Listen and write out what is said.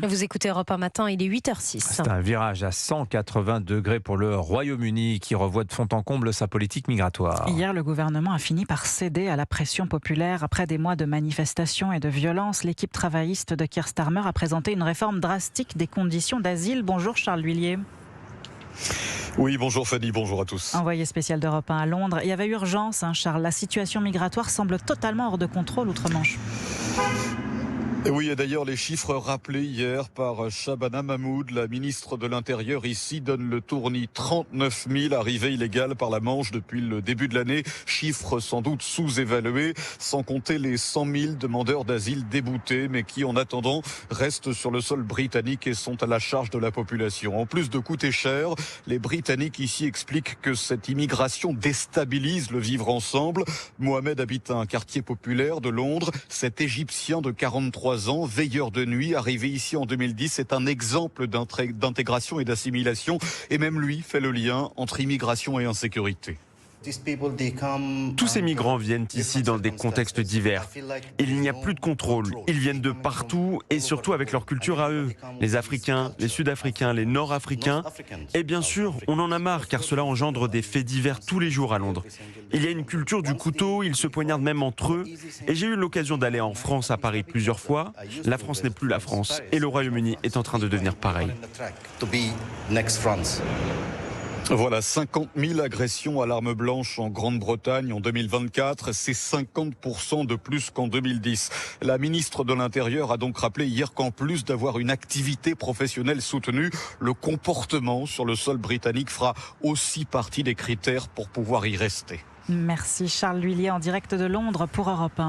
Vous écoutez Europe 1 matin, il est 8h06. C'est un virage à 180 degrés pour le Royaume-Uni qui revoit de fond en comble sa politique migratoire. Hier, le gouvernement a fini par céder à la pression populaire. Après des mois de manifestations et de violences, l'équipe travailliste de Keir Starmer a présenté une réforme drastique des conditions d'asile. Bonjour Charles L'Huillier. Oui, bonjour Fanny, bonjour à tous. Envoyé spécial d'Europe 1 à Londres. Il y avait urgence, Charles. La situation migratoire semble totalement hors de contrôle outre-Manche. Et oui, et d'ailleurs, les chiffres rappelés hier par Shabana Mahmoud, la ministre de l'Intérieur ici, donnent le tournis. 39 000 arrivées illégales par la Manche depuis le début de l'année. Chiffre sans doute sous-évalué, sans compter les 100 000 demandeurs d'asile déboutés, mais qui, en attendant, restent sur le sol britannique et sont à la charge de la population. En plus de coûter cher, les Britanniques ici expliquent que cette immigration déstabilise le vivre ensemble. Mohamed habite un quartier populaire de Londres. Cet Égyptien de 43 ans, veilleur de nuit, arrivé ici en 2010, est un exemple d'intégration et d'assimilation. Et même lui fait le lien entre immigration et insécurité. Tous ces migrants viennent ici dans des contextes divers. Il n'y a plus de contrôle. Ils viennent de partout et surtout avec leur culture à eux. Les Africains, les Sud-Africains, les Nord-Africains. Et bien sûr, on en a marre car cela engendre des faits divers tous les jours à Londres. Il y a une culture du couteau, ils se poignardent même entre eux. Et j'ai eu l'occasion d'aller en France, à Paris, plusieurs fois. La France n'est plus la France et le Royaume-Uni est en train de devenir pareil. Voilà, 50 000 agressions à l'arme blanche en Grande-Bretagne en 2024. C'est 50% de plus qu'en 2010. La ministre de l'Intérieur a donc rappelé hier qu'en plus d'avoir une activité professionnelle soutenue, le comportement sur le sol britannique fera aussi partie des critères pour pouvoir y rester. Merci Charles L'Huillier en direct de Londres pour Europe 1.